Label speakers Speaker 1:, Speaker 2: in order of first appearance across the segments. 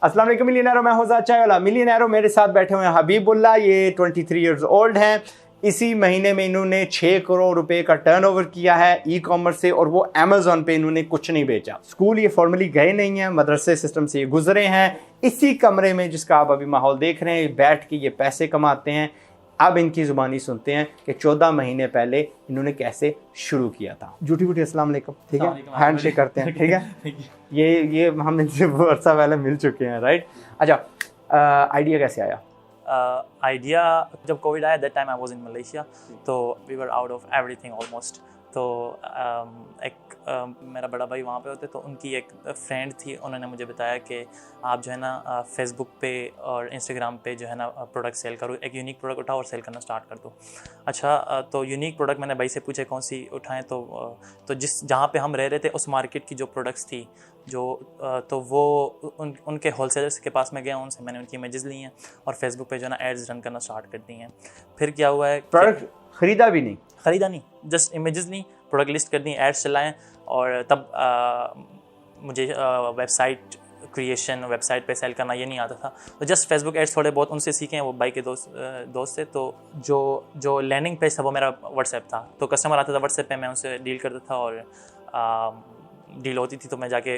Speaker 1: अस्सलाम वालेकुम मिलियनेरो, मैं हूं चाय मिलियनेरो। मेरे साथ बैठे हुए हैं हबीबुल्लाह, ये 23 इयर्स ओल्ड हैं। इसी महीने में इन्होंने 6 करोड़ रुपए का टर्नओवर किया है ई कॉमर्स से, और वो अमेजोन पे इन्होंने कुछ नहीं बेचा। स्कूल ये फॉर्मली गए नहीं हैं, मदरसे सिस्टम से ये गुजरे हैं। इसी कमरे में जिसका आप अभी माहौल देख रहे हैं, बैठ के ये पैसे कमाते हैं। अब इनकी ज़ुबानी सुनते हैं कि 14 महीने पहले इन्होंने कैसे शुरू किया था। झूठी बूठी अस्सलाम वालेकुम, ठीक है, हैंड शेक करते हैं, ठीक है। ये हम इनसे वर्षा पहले मिल चुके हैं, राइट। अच्छा, आइडिया कैसे आया?
Speaker 2: आइडिया जब कोविड आया, that time I was in Malaysia, तो we were out of everything almost. तो एक मेरा बड़ा भाई वहाँ पे होते, तो उनकी एक फ्रेंड थी, उन्होंने मुझे बताया कि आप जो है ना फेसबुक पे और इंस्टाग्राम पे जो है ना प्रोडक्ट सेल करो, एक यूनिक प्रोडक्ट उठाओ और सेल करना स्टार्ट कर दो। अच्छा, तो यूनिक प्रोडक्ट मैंने भाई से पूछे कौन सी उठाएं, तो जहाँ पे हम रह रहे थे उस मार्केट की जो प्रोडक्ट्स थी तो वो उनके होलसेलर्स के पास में गया, उनसे मैंने उनकी इमेजेस ली हैं और फेसबुक पे जो है ना एड्स रन करना स्टार्ट कर दी हैं। फिर क्या हुआ है,
Speaker 1: प्रोडक्ट खरीदा नहीं,
Speaker 2: जस्ट इमेजेस ली, प्रोडक्ट लिस्ट कर दी, एड्स चलाएं। और तब मुझे वेबसाइट क्रिएशन, वेबसाइट पे सेल करना ये नहीं आता था, तो जस्ट फेसबुक एड्स थोड़े बहुत उनसे सीखे हैं, वो भाई के दोस्त से। तो जो लैंडिंग पेज था वो मेरा व्हाट्सएप था, तो कस्टमर आता था व्हाट्सएप पे, मैं उनसे डील करता था, और डील होती थी तो मैं जाके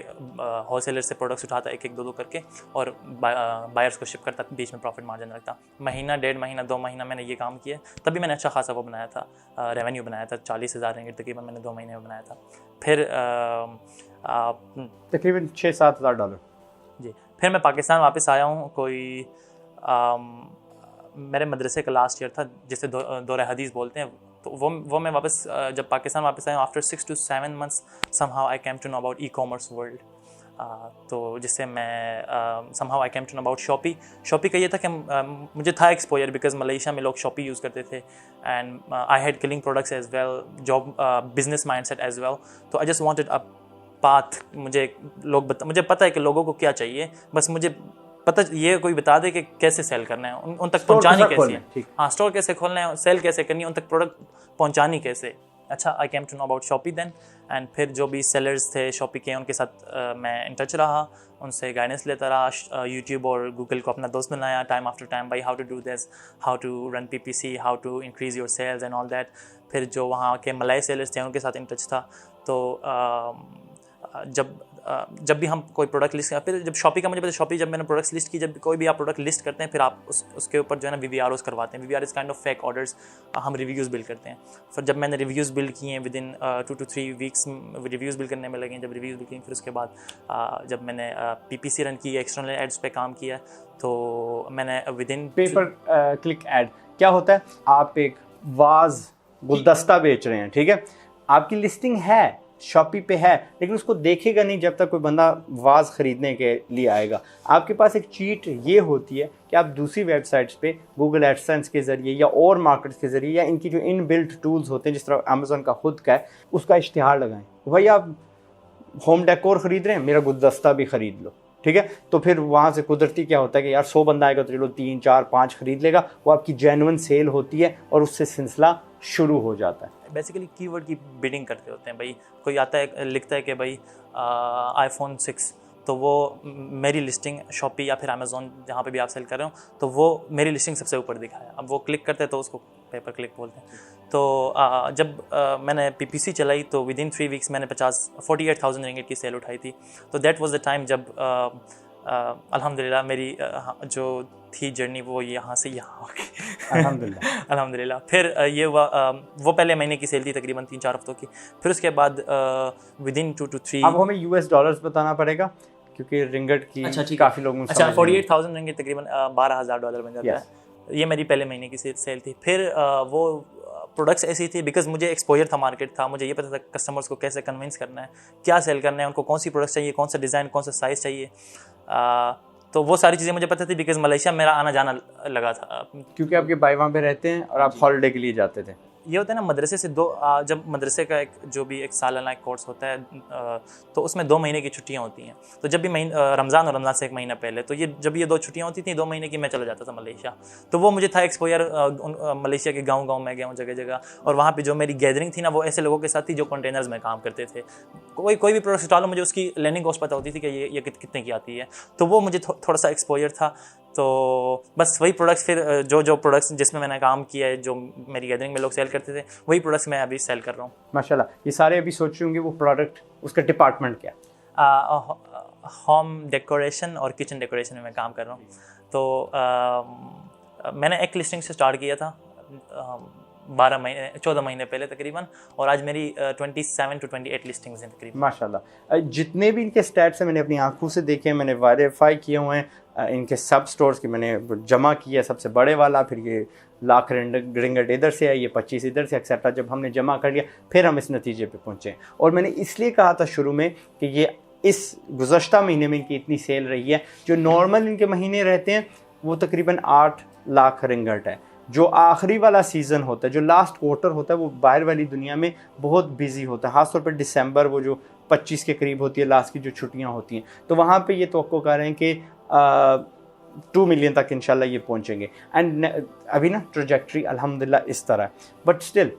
Speaker 2: होलसेलर से प्रोडक्ट्स उठाता एक दो करके, और बायर्स को शिप करता, बीच में प्रॉफिट मार्जिन रखता। महीना, 1.5 महीना, 2 महीना मैंने ये काम किया, तभी मैंने अच्छा खासा वो बनाया था, रेवेन्यू बनाया था। 40,000 रिंगिट तकरीबन मैंने 2 महीने में बनाया था। फिर
Speaker 1: तकरीबन 6-7 हज़ार डॉलर
Speaker 2: जी। फिर मैं पाकिस्तान वापस आया हूँ। कोई मेरे मदरसे का लास्ट ईयर था, जिसे दौरे हदीस बोलते हैं, तो वो मैं वापस जब पाकिस्तान वापस आया हूँ, after 6 to 7 months somehow I came to know about e-commerce world। तो जिससे मैं somehow I came to know about Shopee का ये था कि मुझे था एक्सपोजर, बिकॉज मलेशिया में लोग Shopee यूज़ करते थे, and I had killing products as well, job business mindset as well. तो I just wanted a path. मुझे पता है कि लोगों को क्या चाहिए, बस मुझे पता ये कोई बता दे कि कैसे सेल करना है, उन तक पहुंचानी कैसे है। हाँ, स्टोर कैसे खोलना है, सेल कैसे करनी है, उन तक प्रोडक्ट पहुंचानी कैसे। अच्छा, I came to know about Shopee then, and फिर जो भी सेलर्स थे Shopee के, उनके साथ मैं इन टच रहा, उनसे गाइडेंस लेता रहा। यूट्यूब और गूगल को अपना दोस्त बनाया, टाइम आफ्टर टाइम, भाई how to do this, how to run PPC, how to increase your sales and all that. फिर जो वहाँ के मलाई सेलर्स थे उनके साथ इन टच था। तो जब भी हम कोई प्रोडक्ट लिस्ट, फिर जब Shopee का मुझे पता, Shopee जब मैंने प्रोडक्ट्स लिस्ट की, जब कोई भी आप प्रोडक्ट लिस्ट करते हैं, फिर आप उसके ऊपर जो है ना VVROs करवाते हैं। VVR is kind of fake orders, हम रिव्यूज़ बिल्ड करते हैं। फिर जब मैंने रिव्यूज़ बिल्ड किए हैं, within 2 to 3 weeks reviews build करने में लगे। जब रिव्यूज़ बिल्ड किए, फिर उसके बाद जब मैंने PPC रन की, एक्सटर्नल एड्स पे काम किया, तो मैंने विदिन
Speaker 1: पेपर क्लिक एड क्या होता है? आप एक वाज गुलदस्ता बेच रहे हैं, ठीक है, आपकी लिस्टिंग है Shopee पे है, लेकिन उसको देखेगा नहीं जब तक कोई बंदा वाज ख़रीदने के लिए आएगा। आपके पास एक चीट ये होती है कि आप दूसरी वेबसाइट्स पे गूगल एडसेंस के ज़रिए या और मार्केट्स के ज़रिए, या इनकी जो इन बिल्ट टूल्स होते हैं, जिस तरह अमेज़न का खुद का है, उसका इश्तिहार लगाएं। भाई आप होम डेकोर ख़रीद रहे हैं, मेरा गुलदस्ता भी ख़रीद लो, ठीक है। तो फिर वहाँ से कुदरती क्या होता है कि यार 100 बंदा आएगा तो चलो 3, 4, 5 ख़रीद लेगा। वो आपकी जेन्युइन सेल होती है और उससे सिलसिला शुरू हो जाता है।
Speaker 2: बेसिकली कीवर्ड की बिडिंग करते होते हैं। भाई कोई आता है, लिखता है कि भाई iPhone 6, तो वो मेरी लिस्टिंग Shopee या फिर Amazon, जहाँ पे भी आप सेल कर रहे हो, तो वो मेरी लिस्टिंग सबसे ऊपर दिखाया। अब वो क्लिक करते हैं तो उसको पेपर क्लिक बोलते हैं। तो जब मैंने PPC चलाई, तो विदिन 3 वीक्स मैंने 48,000 रिंगिट की सेल उठाई थी। तो दैट वाज द टाइम जब अल्हम्दुलिल्लाह मेरी जो थी जर्नी, वो यहाँ से यहाँ हो गई अल्हम्दुलिल्लाह। फिर ये वो पहले महीने की सेल थी, तकरीबन 3-4 हफ्तों की। फिर उसके बाद विदिन 2 to 3,
Speaker 1: अब हमें US डॉलर्स बताना पड़ेगा क्योंकि रिंगट की काफ़ी लोगों को
Speaker 2: 48,000 रिंगिट तकरीबन $12,000 बन जाता है। ये मेरी पहले महीने की सेल थी। फिर वो प्रोडक्ट्स ऐसी थी, बिकॉज मुझे एक्सपोजर था, मार्केट था, मुझे ये पता था कस्टमर्स को कैसे कन्विंस करना है, क्या सेल करना है, उनको कौन सी प्रोडक्ट्स चाहिए, कौन सा डिज़ाइन, कौन सा साइज़ चाहिए। तो वो सारी चीज़ें मुझे पता थी, बिकॉज मलेशिया मेरा आना जाना लगा था।
Speaker 1: क्योंकि आपके भाई वहाँ पे रहते हैं और आप हॉलिडे के लिए जाते थे।
Speaker 2: ये होता है ना, मदरसे से जब मदरसे का एक जो भी एक सालाना एक कोर्स होता है, तो उसमें 2 महीने की छुट्टियां होती हैं। तो जब भी रमज़ान और रमज़ान से 1 महीना पहले, तो जब ये 2 छुट्टियां होती थी 2 महीने की, मैं चला जाता था मलेशिया। तो वो मुझे था एक्सपोजर मलेशिया के गाँव में गया हूँ जगह जगह, और वहाँ पर जो मेरी गैदरिंग थी ना, वो ऐसे लोगों के साथ थी जो कंटेनर्स में काम करते थे। कोई भी प्रोडक्ट डालो, मुझे उसकी लैंडिंग कॉस्ट पता होती थी कि ये कितने की आती है। तो वो मुझे थोड़ा सा एक्सपोजर था। तो बस वही प्रोडक्ट्स, फिर जो प्रोडक्ट्स जिसमें मैंने काम किया है, जो मेरी गैदरिंग में लोग सेल करते थे, वही प्रोडक्ट्स मैं अभी सेल कर रहा हूँ।
Speaker 1: माशाल्लाह। ये सारे अभी सोच रहे होंगे वो प्रोडक्ट, उसका डिपार्टमेंट क्या?
Speaker 2: होम डेकोरेशन और किचन डेकोरेशन में मैं काम कर रहा हूँ। तो मैंने एक लिस्टिंग से स्टार्ट किया था 14 महीने पहले तकरीबन, और आज मेरी 27 to 28 लिस्टिंग्स हैं तकरीबन।
Speaker 1: माशाल्लाह। जितने भी इनके स्टैट्स हैं मैंने अपनी आंखों से देखे हैं, मैंने वेरीफाई किए हुए हैं। इनके सब स्टोर्स की मैंने जमा किया, सबसे बड़े वाला, फिर ये लाख रिंगट इधर से है, ये 25 इधर से, एक्सेट्रा। जब हमने जमा कर लिया फिर हम इस नतीजे पे पहुँचे। और मैंने इसलिए कहा था शुरू में कि ये इस गुज़श्ता महीने में इनकी इतनी सेल रही है। जो नॉर्मल इनके महीने रहते हैं वो तकरीबन 8 लाख रिंगट है। जो आखिरी वाला सीज़न होता है, जो लास्ट क्वार्टर होता है, वो बाहर वाली दुनिया में बहुत बिजी होता है, ख़ासतौर पर दिसंबर, वो जो 25 के करीब होती है, लास्ट की जो छुट्टियां होती हैं। तो वहाँ पे ये तवक्को कर रहे हैं कि 2 मिलियन तक इंशाल्लाह ये पहुँचेंगे। एंड अभी ना ट्रैजेक्टरी अल्हम्दुलिल्लाह इस तरह है, but still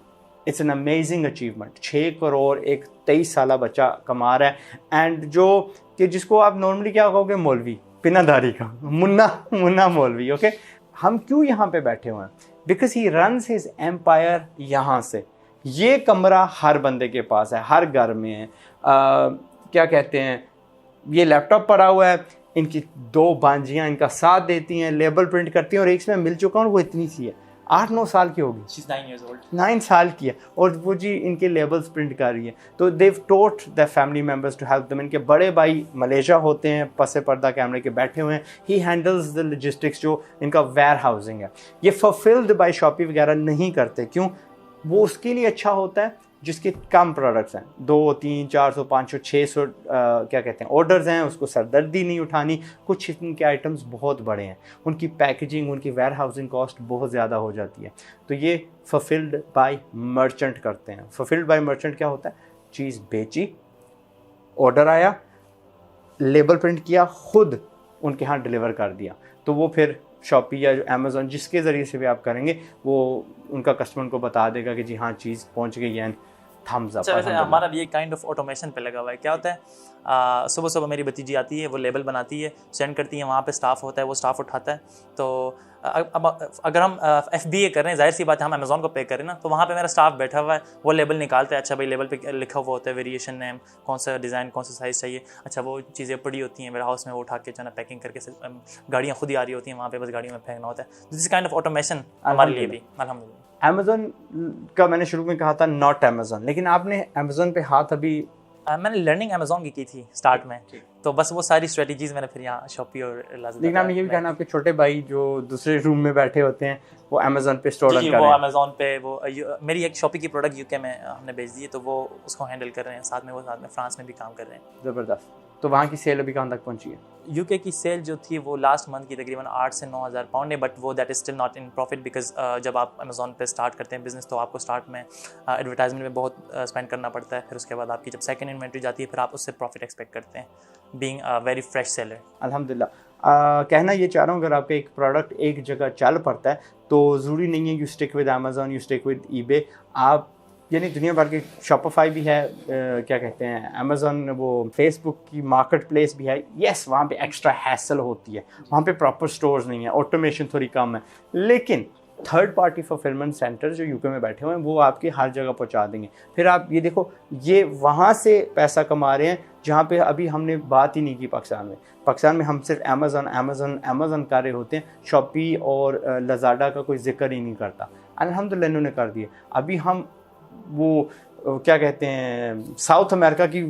Speaker 1: it's an amazing achievement. 6 crore एक 23 साला बच्चा कमा रहा है। एंड जो कि जिसको आप नॉर्मली क्या कहोगे, मौलवी, पिनादारी का मुन्ना मौलवी। ओके, हम क्यों यहाँ पे बैठे हुए हैं? Because he runs his empire यहाँ से। ये कमरा हर बंदे के पास है, हर घर में है। क्या कहते हैं, ये लैपटॉप पड़ा हुआ है, इनकी 2 बांजियाँ इनका साथ देती हैं, लेबल प्रिंट करती हैं, और एक से मैं मिल चुका हूँ, वो इतनी सी है, 8-9 साल की होगी।
Speaker 2: She's 9 years old.
Speaker 1: 9 साल की है, और वो जी इनके लेबल्स प्रिंट कर रही है। तो they taught the family members to help them. इनके बड़े भाई मलेशिया होते हैं, पसे पर्दा कैमरे के बैठे हुए हैं। ही हैंडल्स द लॉजिस्टिक्स, जो इनका वेयर हाउसिंग है। ये फुलफिल्ड बाय शॉपी वगैरह नहीं करते। क्यों? वो उसके लिए अच्छा होता है जिसके कम प्रोडक्ट्स हैं, 2, 3, 400, 500, 600 क्या कहते हैं ऑर्डर्स हैं, उसको सरदर्दी नहीं उठानी। कुछ इनके आइटम्स बहुत बड़े हैं, उनकी पैकेजिंग, उनकी वेयर हाउसिंग कॉस्ट बहुत ज़्यादा हो जाती है। तो ये फुलफिल्ड बाय मर्चेंट करते हैं। फुलफिल्ड बाय मर्चेंट क्या होता है? चीज़ बेची, ऑर्डर आया, लेबल प्रिंट किया, खुद उनके यहाँ डिलीवर कर दिया। तो वो फिर शॉपी या अमेज़ॉन, जिसके ज़रिए से भी आप करेंगे, वो उनका कस्टमर को बता देगा कि जी हाँ चीज़ पहुंच गई है, थम्स अप।
Speaker 2: वैसे हमारा भी एक काइंड ऑफ ऑटोमेशन पे लगा हुआ है। क्या होता है, सुबह सुबह मेरी भतीजी आती है, वो लेबल बनाती है, सेंड करती है, वहाँ पे स्टाफ होता है, वो स्टाफ उठाता है। तो अब अगर हम FBA कर रहे हैं, जाहिर सी बात है हम अमेज़ॉन को पे करें ना, तो वहाँ पे मेरा स्टाफ बैठा हुआ है, वो लेबल निकालता है। अच्छा भाई, लेबल पे लिखा हुआ होता है वेरिएशन नेम, कौन सा डिज़ाइन, कौन सा साइज़ चाहिए। अच्छा, वो चीज़ें पड़ी होती हैं वेयर हाउस में, वो उठा के जो है पैकिंग करके गाड़ियाँ खुद ही आ रही होती हैं वहाँ पे, बस गाड़ियों में फेंकना होता है। दिस काइंड ऑफ ऑटोमेशन हमारे लिए भी अल्हम्दुलिल्लाह।
Speaker 1: अमेज़ॉन का मैंने शुरू में कहा था नॉट अमेज़ॉन, लेकिन आपने अमेज़ॉन पे हाथ अभी
Speaker 2: मैंने लर्निंग अमेज़ॉन की थी स्टार्ट में, तो बस वो सारी स्ट्रेटजीज मैंने फिर यहाँ शॉपी और लाज़िम।
Speaker 1: लेकिन आपने ये भी कहना, आपके छोटे भाई जो दूसरे रूम में बैठे होते हैं वो अमेज़ॉन पे स्टोर रन कर रहे हैं।
Speaker 2: वो अमेज़ॉन पे वो मेरी एक शॉपी की प्रोडक्ट UK में हमने भेज दी है, तो वो उसको हैंडल कर रहे हैं। साथ में फ्रांस में भी काम कर रहे हैं।
Speaker 1: ज़बरदस्त। तो वहाँ की सेल अभी कहाँ तक पहुँची है?
Speaker 2: UK की सेल जो थी वो लास्ट मंथ की तकरीबन 8 से 9 हज़ार पाउंड है, बट वो that is still not in profit, because जब आप अमेज़ॉन पे स्टार्ट करते हैं बिजनेस, तो आपको स्टार्ट में एडवर्टाइजमेंट में बहुत स्पेंड करना पड़ता है। फिर उसके बाद आपकी जब सेकंड इन्वेंट्री जाती है, फिर आप उससे प्रॉफिट एक्सपेक्ट करते हैं, being a very fresh seller.
Speaker 1: अल्हम्दुलिल्लाह। कहना ये चाह रहा हूँ, अगर आपका एक प्रोडक्ट एक जगह चल पड़ता है तो ज़रूरी नहीं है you stick with Amazon, you stick with eBay. आप यानी दुनिया भर के, शॉपिफाई भी है, क्या कहते हैं अमेज़ॉन, वो फेसबुक की मार्केट प्लेस भी है। येस, वहाँ पे एक्स्ट्रा हैसल होती है, वहाँ पे प्रॉपर स्टोर्स नहीं है, ऑटोमेशन थोड़ी कम है, लेकिन थर्ड पार्टी फुलफिलमेंट सेंटर जो UK में बैठे हुए हैं वो आपकी हर जगह पहुँचा देंगे। फिर आप ये देखो, ये वहाँ से पैसा कमा रहे हैं जहाँ पे अभी हमने बात ही नहीं की पाकिस्तान में हम सिर्फ अमेज़ॉन कर रहे होते हैं, शॉपी और लज़ाडा का कोई जिक्र ही नहीं करता। अल्हम्दुलिल्लाह इन्होंने कर दिए। अभी हम वो क्या कहते हैं साउथ अमेरिका की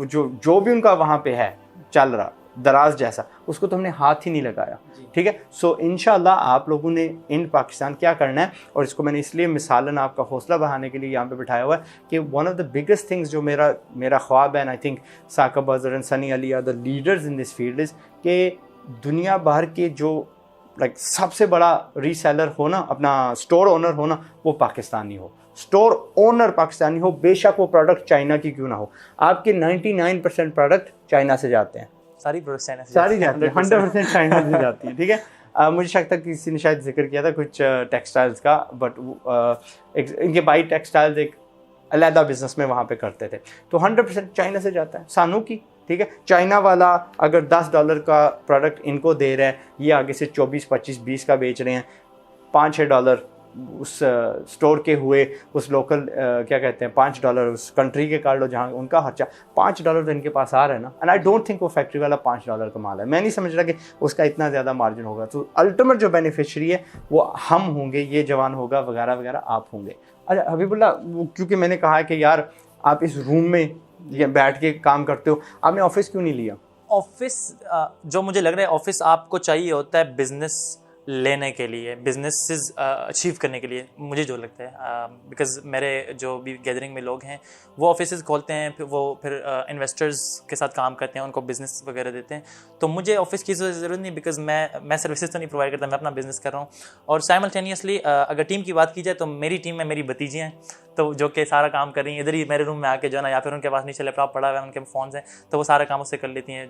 Speaker 1: जो भी उनका वहाँ पे है चल रहा दराज जैसा, उसको तो हमने हाथ ही नहीं लगाया। ठीक है, सो इंशाल्लाह आप लोगों ने इन पाकिस्तान क्या करना है, और इसको मैंने इसलिए मिसालन आपका हौसला बढ़ाने के लिए यहाँ पे बिठाया हुआ है कि one of the biggest things जो मेरा ख्वाब है, and I think Saqib Azhar and Sunny Ali are the leaders in this field, is कि दुनिया भर के जो लाइक सबसे बड़ा रीसेलर हो ना, अपना स्टोर ओनर हो ना, वो पाकिस्तानी हो। स्टोर ओनर पाकिस्तानी हो, बेशक वो प्रोडक्ट चाइना की क्यों ना हो। आपके 99% प्रोडक्ट चाइना से जाते हैं,
Speaker 2: सारी प्रोडक्ट्स चाइना से
Speaker 1: सारी जाती है, 100% चाइना से जाती है, ठीक है। मुझे शक था किसी ने शायद जिक्र किया था कुछ टेक्सटाइल्स का, बट इनके बाई टेक्सटाइल्स एक अलहदा बिजनेस में वहाँ पे करते थे, तो 100% चाइना से जाता है सानू की, ठीक है। चाइना वाला अगर $10 का प्रोडक्ट इनको दे रहा है, ये आगे से 24, 25, 20 का बेच रहे हैं, $5-6 उस स्टोर के हुए, उस लोकल क्या कहते हैं $5 उस कंट्री के कर लो जहाँ उनका खर्चा, $5 तो इनके पास आ रहा है ना। एंड आई डोंट थिंक वो फैक्ट्री वाला $5 का माल है, मैं नहीं समझ रहा कि उसका इतना ज़्यादा मार्जिन होगा। तो अल्टीमेट जो बेनिफिशरी है वो हम होंगे, ये जवान होगा, वगैरह वगैरह आप होंगे। अच्छा हबीबुल्लाह, क्योंकि मैंने कहा है कि यार आप इस रूम में या बैठ के काम करते हो, आपने ऑफिस क्यों नहीं लिया?
Speaker 2: ऑफिस जो मुझे लग रहा है ऑफिस आपको चाहिए होता है बिजनेस लेने के लिए, बिजनेसेस अचीव करने के लिए, मुझे जो लगता है। बिकॉज मेरे जो भी गैदरिंग में लोग हैं वो ऑफिस खोलते हैं, फिर इन्वेस्टर्स के साथ काम करते हैं, उनको बिजनेस वगैरह देते हैं। तो मुझे ऑफिस की ज़रूरत नहीं, बिकॉज मैं सर्विसेज तो नहीं प्रोवाइड करता, मैं अपना बिजनेस कर रहा हूँ। और साइमल्टेनियसली अगर टीम की बात की जाए तो मेरी टीम में मेरी भतीजियाँ हैं, तो जो कि सारा काम कर रही हैं इधर ही मेरे रूम में आके, जो है ना, या फिर उनके पास नीचे लैपटॉप पड़ा हुआ है, उनके फ़ोन हैं, तो वो सारा काम उससे कर लेती हैं।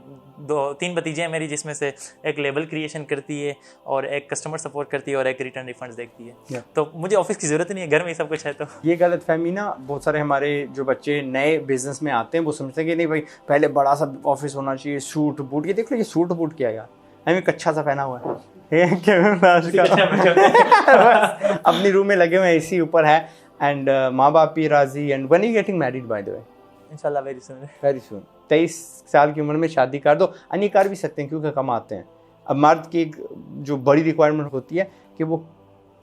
Speaker 2: 2-3 भतीजे हैं मेरी, जिसमें से एक लेबल क्रिएशन करती है और एक कस्टमर सपोर्ट करती है और एक रिटर्न रिफंड्स देखती है। तो मुझे ऑफिस की ज़रूरत नहीं है, घर में ही सब कुछ है। तो
Speaker 1: ये गलत फहमी ना, बहुत सारे हमारे जो बच्चे नए बिजनेस में आते हैं वो समझते हैं कि नहीं भाई पहले बड़ा सा ऑफिस होना चाहिए, सूट बूट। ये देख लो, ये सूट बूट क्या यार, हमें कच्छा सा पहना हुआ है अपनी रूम में लगे हुए, एसी ऊपर है, एंड माँ बाप भी राजी। And when you getting married by the way?
Speaker 2: इंशाल्लाह वेरी सून।
Speaker 1: 23 साल की उम्र में शादी कर दो। अन्य कर भी सकते हैं क्योंकि कमाते हैं। अब मर्द की एक जो बड़ी रिक्वायरमेंट होती है कि वो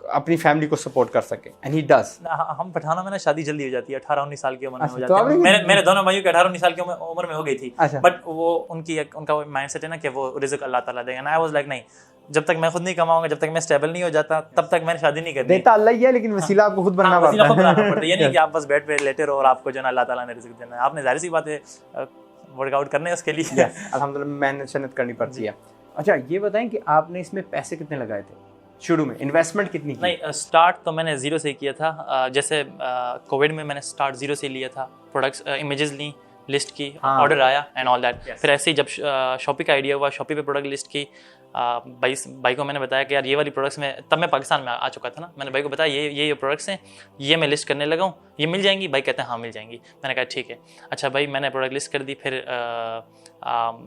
Speaker 1: अपनी फैमिली को सपोर्ट कर सके, एंड ही डज।
Speaker 2: हम पठाना में ना शादी जल्दी हो जाती है, 18-19 साल की उम्र में हो
Speaker 1: तो
Speaker 2: जाती है। मेरे दोनों भाइयों की 18-19 साल की उम्र में हो गई थी।
Speaker 1: अच्छा।
Speaker 2: बट वो उनका माइंडसेट है ना कि वो रिज़्क अल्लाह ताला देगा ना। आई वाज लाइक नहीं, जब तक मैं खुद नहीं कमाऊंगा, जब तक मैं स्टेबल नहीं हो जाता, तब तक मैंने शादी नहीं करनी।
Speaker 1: देता अल्लाह ही है, लेकिन वसीला आपको खुद बनना पड़ता है।
Speaker 2: ये नहीं कि आप बस बेड पे लेटे रहो और आपको जो ना अल्लाह ताला ने रिज़्क देना है। आपने जाहिर सी बात है वर्कआउट करने उसके लिए।
Speaker 1: अल्हम्दुलिल्लाह मेहनत करनी पड़ती है। अच्छा ये बताएं कि आपने इसमें पैसे कितने लगाए थे शुरू में, इन्वेस्टमेंट कितनी की?
Speaker 2: नहीं, स्टार्ट तो मैंने ज़ीरो से किया था। जैसे कोविड में मैंने स्टार्ट ज़ीरो से लिया था। प्रोडक्ट्स इमेजेस ली, लिस्ट की, ऑर्डर आया एंड ऑल दैट। फिर ऐसे ही जब शॉपी का आइडिया हुआ, शॉपी पे प्रोडक्ट लिस्ट की, भाई को मैंने बताया कि यार ये वाली प्रोडक्ट्स में, तब मैं पाकिस्तान में आ चुका था ना, मैंने भाई को बताया ये प्रोडक्ट्स हैं, ये मैं लिस्ट करने लगा हूँ, ये मिल जाएंगी? भाई कहते हैं हाँ मिल जाएंगी। मैंने कहा ठीक है। अच्छा भाई, मैंने प्रोडक्ट लिस्ट कर दी। फिर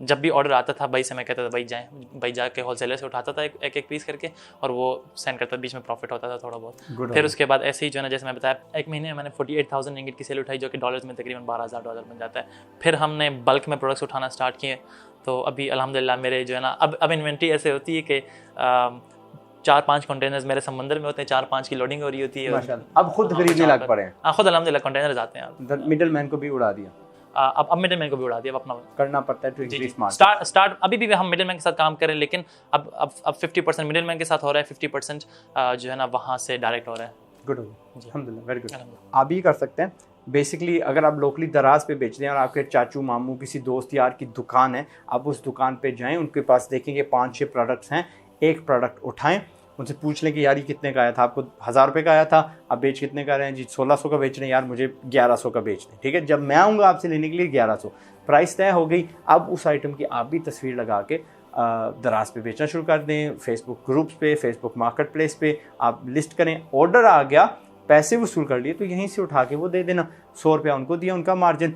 Speaker 2: जब भी ऑर्डर आता था भाई से मैं कहता था भाई जाके होलसेलर से उठाता था एक पीस करके और वो सेंड करता, बीच में प्रॉफिट होता था थोड़ा बहुत। फिर उसके बाद ऐसे ही जो है ना, जैसे मैं बताया, एक महीने में मैंने 48,000 रिंगिट की सेल उठाई, जो कि डॉलर्स में तकरीबन $12,000 बन जाता है। फिर हमने बल्क में प्रोडक्ट्स उठाना स्टार्ट किए। तो अभी अल्हम्दुलिल्लाह मेरे जो है ना, अब इन्वेंट्री ऐसे होती है कि 4-5 कंटेनर्स मेरे समंदर में होते हैं, 4-5 की लोडिंग हो रही होती है।
Speaker 1: अब खुद खरीदने लग पड़े हैं?
Speaker 2: हाँ, खुद अल्हम्दुलिल्लाह कंटेनर्स आते हैं।
Speaker 1: मिडल मैन को भी उड़ा दिया?
Speaker 2: अब मिडल मैन को भी उड़ा दिया, अब अपना
Speaker 1: करना पड़ता है टू इंक्रीज मार्जिन।
Speaker 2: स्टार्ट अभी भी हम मिडल मैन के साथ काम करें, लेकिन अब 50% मिडल मैन के साथ हो रहा है, 50% जो है ना वहाँ से डायरेक्ट हो रहा है।
Speaker 1: गुड हो गया, अल्हम्दुलिल्लाह, वेरी गुड। आप भी कर सकते हैं बेसिकली। अगर आप लोकली दराज पे बेच रहे हैं और आपके चाचू मामू किसी दोस्त यार की दुकान है, आप उस दुकान पे जाएं, उनके पास देखेंगे 5-6 प्रोडक्ट्स हैं, एक प्रोडक्ट उठाएं, उनसे पूछ लें कि यार ये कितने का आया था, आपको 1000 रुपये का आया था, आप बेच कितने का रहे हैं जी? 1600 का बेच रहे हैं यार, मुझे 1100 का बेच रहे हैं, ठीक है। जब मैं आऊँगा आपसे लेने के लिए 1100 प्राइस तय हो गई। अब उस आइटम की आप भी तस्वीर लगा के दराज पे बेचना शुरू कर दें, फेसबुक ग्रुप्स पे, फेसबुक मार्केट प्लेस पे आप लिस्ट करें। ऑर्डर आ गया, पैसे वसूल कर लिए, तो यहीं से उठा के वो दे देना। 100 रुपया उनको दिया, उनका मार्जिन,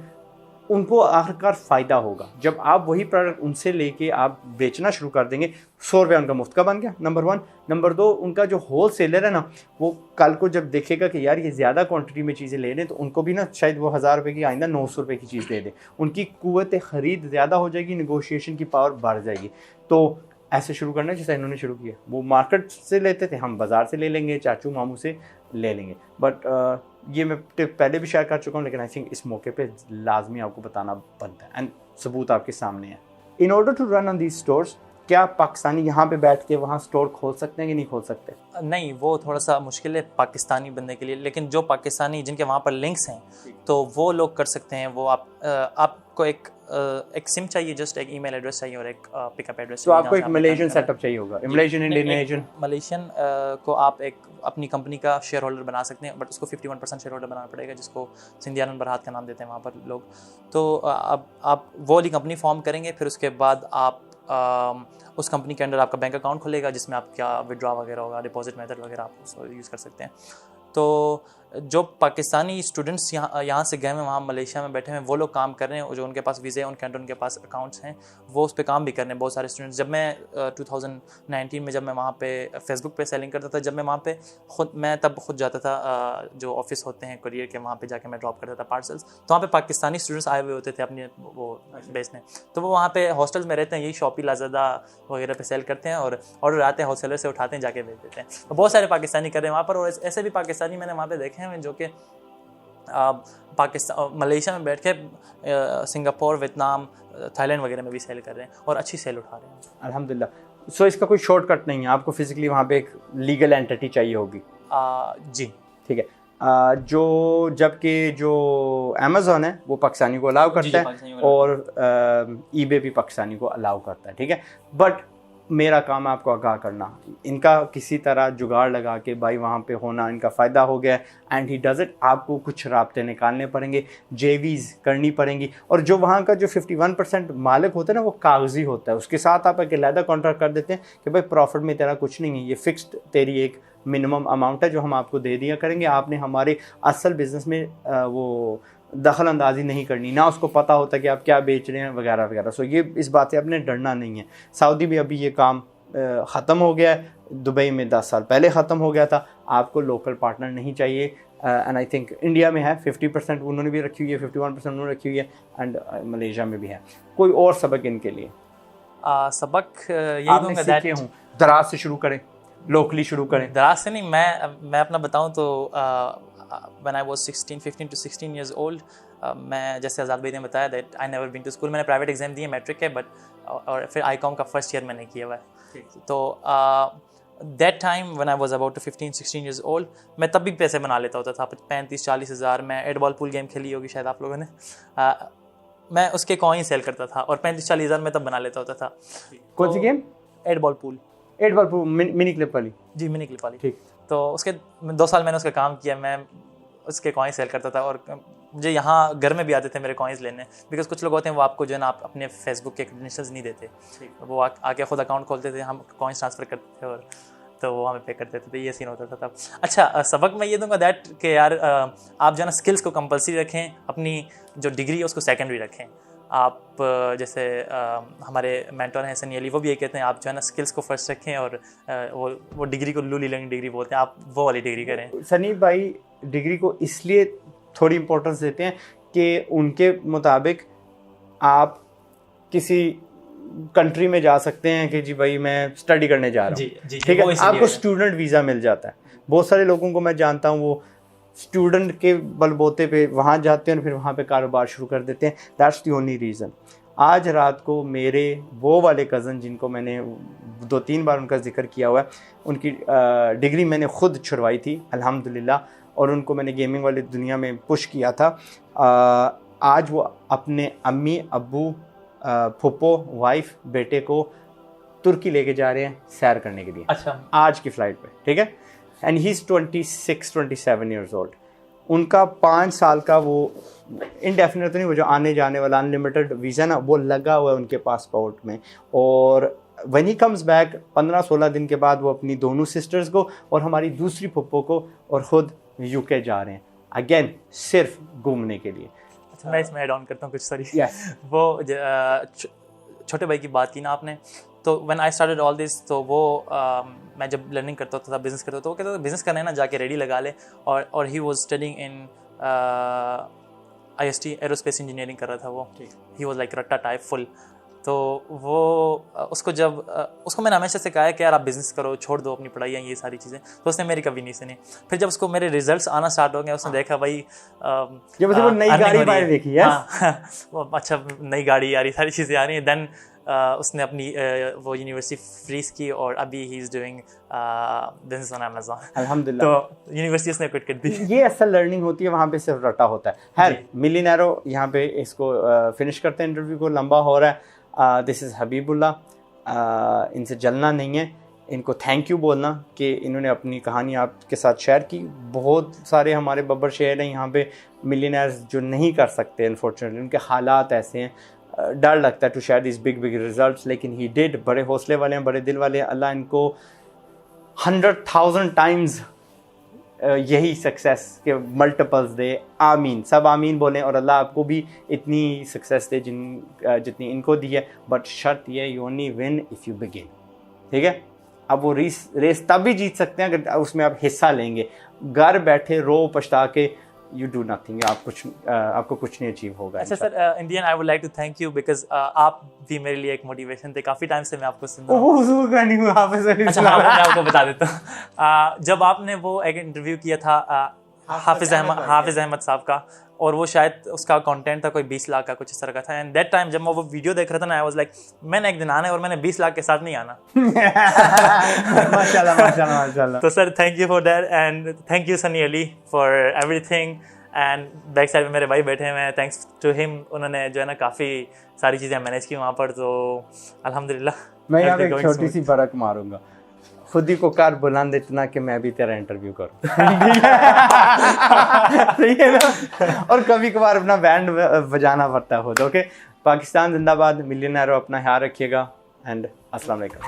Speaker 1: उनको आखिरकार फ़ायदा होगा। जब आप वही प्रोडक्ट उनसे लेके आप बेचना शुरू कर देंगे, 100 रुपया उनका मुफ्त का बन गया, नंबर 1। नंबर 2, उनका जो होल सेलर है ना, वो कल को जब देखेगा कि यार ये ज़्यादा क्वांटिटी में चीज़ें ले लें, तो उनको भी ना शायद वो 1000 रुपये की आइंदा 900 रुपये की चीज़ दे दे। उनकी कुव्वत ख़रीद ज़्यादा हो जाएगी, निगोशिएशन की पावर बढ़ जाएगी। तो ऐसे शुरू करना जैसा इन्होंने शुरू किया। वो मार्केट से लेते थे, हम बाज़ार से ले लेंगे, चाचू मामू से ले लेंगे। बट ये मैं टिप पहले भी शेयर कर चुका हूँ, लेकिन आई थिंक इस मौके पे लाजमी आपको बताना बनता है, एंड सबूत आपके सामने है। In order to run on these stores, क्या पाकिस्तानी यहाँ पे बैठ के वहाँ स्टोर खोल सकते हैं कि नहीं खोल सकते?
Speaker 2: नहीं, वो थोड़ा सा मुश्किल है पाकिस्तानी बंदे के लिए, लेकिन जो पाकिस्तानी जिनके वहाँ पर लिंक्स हैं तो वो लोग कर सकते हैं। वो आपको एक एक सिम चाहिए, जस्ट एक ईमेल एड्रेस चाहिए और एक पिकअप एड्रेस
Speaker 1: तो
Speaker 2: चाहिए।
Speaker 1: आपको एक मलेशियन सेटअप चाहिए होगा, मलेशियन इंडोनेशियन।
Speaker 2: मलेशियन को आप एक अपनी कंपनी का शेयर होल्डर बना सकते हैं, बट उसको 51% शेयर होल्डर बनाना पड़ेगा, जिसको सिंधियानंद बरहात का नाम देते हैं वहाँ पर लोग। तो अब आप वो वाली कंपनी फॉर्म करेंगे, फिर उसके बाद आप उस कंपनी के अंडर आपका बैंक अकाउंट खुलेगा, जिसमें आपका विड्रॉ वगैरह होगा, डिपॉजिट मेथड वगैरह आप उसको यूज़ कर सकते हैं। तो जो पाकिस्तानी स्टूडेंट्स यहाँ से गए हैं, वहाँ मलेशिया में बैठे हैं, वो लोग काम कर रहे हैं, जो उनके पास वीज़े हैं, उनके अंडर उनके पास अकाउंट्स हैं, वो उस पर काम भी कर रहे हैं बहुत सारे स्टूडेंट्स। जब मैं 2019 में जब मैं वहाँ पे फेसबुक पे सेलिंग करता था, जब मैं वहाँ पे तब खुद जाता था, जो ऑफिस होते हैं कुरियर के, वहाँ पे जाके मैं ड्रॉप करता था पार्सल्स। तो वहाँ पे पाकिस्तानी स्टूडेंट्स आए हुए होते थे अपने वो बेचने, तो वो वहाँ पे हॉस्टल्स में रहते हैं, यही शॉपी लाज़ादा वगैरह पे सेल करते हैं और ऑर्डर आते हैं, होलसेलर से उठाते हैं, जाके बेच देते हैं। तो बहुत सारे पाकिस्तानी कर रहे हैं वहाँ पर, और ऐसे भी पाकिस्तानी मैंने वहाँ पे देखे हैं जो कि पाकिस्तान मलेशिया में बैठ के सिंगापुर, वियतनाम, थाईलैंड वगैरह में भी सेल कर रहे हैं और अच्छी सेल उठा रहे हैं
Speaker 1: अल्हम्दुलिल्लाह। सो इसका कोई शॉर्टकट नहीं है, आपको फिजिकली वहाँ पे एक लीगल एंटिटी चाहिए होगी।
Speaker 2: जी
Speaker 1: ठीक है। जबकि जो अमेज़ॉन है वो पाकिस्तानी को अलाउ करता है और ईबे भी पाकिस्तानी को अलाउ करता है। ठीक है, बट मेरा काम है आपको आगाह करना। इनका किसी तरह जुगाड़ लगा के भाई वहाँ पे होना इनका फ़ायदा हो गया एंड ही डज इट। आपको कुछ राब्ते निकालने पड़ेंगे, जेवीज़ करनी पड़ेंगी, और जो वहाँ का जो 51% मालिक होता है ना, वो कागजी होता है। उसके साथ आप एक अलहदा कॉन्ट्रैक्ट कर देते हैं कि भाई प्रॉफिट में तेरा कुछ नहीं है, ये फिक्स्ड तेरी एक मिनिमम अमाउंट है जो हम आपको दे दिया करेंगे। आपने हमारे असल बिज़नेस में वो दखल अंदाजी नहीं करनी, ना उसको पता होता कि आप क्या बेच रहे हैं वगैरह वगैरह। सो ये इस बात से आपने डरना नहीं है। सऊदी भी अभी ये काम ख़त्म हो गया है, दुबई में 10 साल पहले ख़त्म हो गया था। आपको लोकल पार्टनर नहीं चाहिए, एंड आई थिंक इंडिया में है 50% उन्होंने भी रखी हुई है, 51% उन्होंने रखी हुई है, एंड मलेशिया में भी है। कोई और सबक इनके लिए?
Speaker 2: सबक यही दूंगा दैट
Speaker 1: हूँ, दराज से शुरू करें, लोकली शुरू करें।
Speaker 2: दराज से नहीं, मैं अपना बताऊं तो when I was 15 to 16 years old, मैं जैसे आज़ाद भाई ने बताया that I never been to school. मैंने प्राइवेट एग्जाम दिए मैट्रिक के, बट और फिर आईकॉम का फर्स्ट ईयर मैंने किया हुआ है। तो that time when I was about 15-16 years old, मैं तब भी पैसे बना लेता होता था, 35-40 हज़ार। मैं एड बॉल पूल गेम खेली होगी शायद आप लोगों ने, मैं उसके कॉइन सेल करता था और 35-40 हज़ार मैं तब बना लेता होता था।
Speaker 1: कौन सी game?
Speaker 2: Eight ball pool.
Speaker 1: Eight ball pool, mini clip वाली?
Speaker 2: जी, मिनी क्लिप वाली।
Speaker 1: ठीक।
Speaker 2: तो उसके 2 साल मैंने उसका काम किया, मैं उसके कॉइन्स सेल करता था, और मुझे यहाँ घर में भी आते थे मेरे कॉइन्स लेने, बिकॉज कुछ लोग होते हैं वो आपको जो है ना आप अपने फेसबुक के क्रेडेंशियल्स नहीं देते, वो आके खुद अकाउंट खोलते थे, हम कॉइन्स ट्रांसफ़र करते थे और तो वो हमें पे कर देते थे। ये सीन होता था तब। अच्छा, सबक मैं ये दूंगा दैट कि यार आप जो है ना स्किल्स को कंपलसरी रखें, अपनी जो डिग्री है उसको सेकेंडरी रखें। आप जैसे हमारे मेंटर हैं सनी अली, वो भी ये कहते हैं आप जो है ना स्किल्स को फर्स्ट रखें, और वो डिग्री को लूली लर्निंग डिग्री बोलते हैं, आप वो वाली डिग्री करें।
Speaker 1: सनी भाई डिग्री को इसलिए थोड़ी इंपॉर्टेंस देते हैं कि उनके मुताबिक आप किसी कंट्री में जा सकते हैं कि जी भाई मैं स्टडी करने जा रहा हूँ, ठीक है, आपको स्टूडेंट वीज़ा मिल जाता है। बहुत सारे लोगों को मैं जानता हूँ वो स्टूडेंट के बलबोते पे वहाँ जाते हैं और फिर वहाँ पे कारोबार शुरू कर देते हैं। That's the only reason. आज रात को मेरे वो वाले कज़न जिनको मैंने 2-3 बार उनका जिक्र किया हुआ है, उनकी डिग्री मैंने ख़ुद छुड़वाई थी अल्हम्दुलिल्लाह, और उनको मैंने गेमिंग वाली दुनिया में पुश किया था। आज वो अपने अम्मी अब्बू फुप्पो वाइफ बेटे को तुर्की लेके जा रहे हैं सैर करने के लिए।
Speaker 2: अच्छा।
Speaker 1: आज की फ़्लाइट पे, ठीक है, and he is 26-27 years old। उनका 5 साल का वो इंडेफिनिट तो नहीं, वो जो आने जाने वाला अनलिमिटेड वीज़ा ना, वो लगा हुआ है उनके पासपोर्ट में। और व्हेन ही कम्स बैक 15-16 दिन के बाद वो अपनी दोनों सिस्टर्स को और हमारी दूसरी फुप्पो को और ख़ुद यूके जा रहे हैं, अगेन सिर्फ घूमने के लिए।
Speaker 2: अच्छा, मैं इसमें ऐड ऑन करता हूँ कुछ, सॉरी।
Speaker 1: वो
Speaker 2: छोटे भाई की बात की ना आपने, तो when I started all this, तो वो मैं जब लर्निंग करता था, बिज़नेस करता था, तो वो कहता था बिज़नेस करना है ना जाके रेडी लगा ले, और he was studying in IST aerospace engineering कर रहा था वो। ही वाज लाइक रट्टा टाइप फुल। तो वो उसको मैंने हमेशा से कहा है कि यार आप बिज़नेस करो, छोड़ दो अपनी पढ़ाई, ये सारी चीज़ें, तो उसने मेरी कभी नहीं सुनी। फिर जब उसको मेरे रिजल्ट्स आना स्टार्ट हो गए, उसने देखा भाई
Speaker 1: जब वो नई गाड़ी बाहर देखी है,
Speaker 2: वो अच्छा नई गाड़ी आ रही, सारी चीज़ें आ रही हैं, देन उसने अपनी वो यूनिवर्सिटी फ्रीज की और अभी he is doing business on Amazon.
Speaker 1: अल्हम्दुलिल्लाह।
Speaker 2: तो यूनिवर्सिटी उसने क्विट कर दी।
Speaker 1: ये असल लर्निंग होती है, वहाँ पे सिर्फ रटा होता है। खैर मिलियनेरो यहाँ पे इसको फिनिश करते हैं, इंटरव्यू को लंबा हो रहा है। दिस इज़ हबीबुल्लाह, इनसे जलना नहीं है, इनको थैंक यू बोलना कि इन्होंने अपनी कहानी आपके साथ शेयर की। बहुत सारे हमारे बब्बर शेयर हैं यहाँ पे मिलियनर्स जो नहीं कर सकते अनफॉर्चुनेटली, उनके हालात ऐसे हैं, डर लगता है to share this big big results, लेकिन ही डिड। बड़े हौसले वाले हैं, बड़े दिल वाले हैं। अल्लाह इनको 100,000 टाइम्स यही सक्सेस के मल्टीपल्स दे। आमीन, सब आमीन बोलें। और अल्लाह आपको भी इतनी सक्सेस दे जितनी इनको दी है। बट शर्त ये, you only win if you begin, ठीक है। अब वो रेस तब भी जीत सकते हैं अगर उसमें आप हिस्सा लेंगे। घर बैठे रो पछता के यू डू नथिंग, आपको कुछ नहीं अचीव होगा।
Speaker 2: अच्छा sir, in the end I would like to thank you because आप भी मेरे लिए एक मोटिवेशन थे। काफ़ी टाइम से मैं आपको सुन रहा हूँ। अच्छा हाँ, मैं आपको बता देता हूँ। जब आपने वो एक इंटरव्यू किया था हाफिज़ अहमद साहब का, और वो शायद उसका कंटेंट था कोई 20 लाख का कुछ इस तरह का था। एंड दैट टाइम जब मैं वो वीडियो देख रहा था ना, आई वाज लाइक मैंने एक दिन आना है और मैंने 20 लाख के साथ नहीं आना।
Speaker 1: माशाल्लाह माशाल्लाह माशाल्लाह।
Speaker 2: तो sir thank you for that and thank you Sunny Ali for everything. And back side में मेरे भाई बैठे हुए हैं, थैंक्स टू हिम, उन्होंने जो है ना काफ़ी सारी चीज़ें मैनेज की वहाँ पर। तो अल्हम्दुलिल्लाह।
Speaker 1: मैं यहाँ पे एक छोटी सी बरक मारूंगा, खुद ही को कार बुलंद इतना कि मैं भी तेरा इंटरव्यू करूं। ठीक है ना। और कभी कभार अपना बैंड बजाना पड़ता है खुद। ओके, पाकिस्तान जिंदाबाद। मिलियनेरो अपना ख्याल रखिएगा एंड अस्सलाम वालेकुम।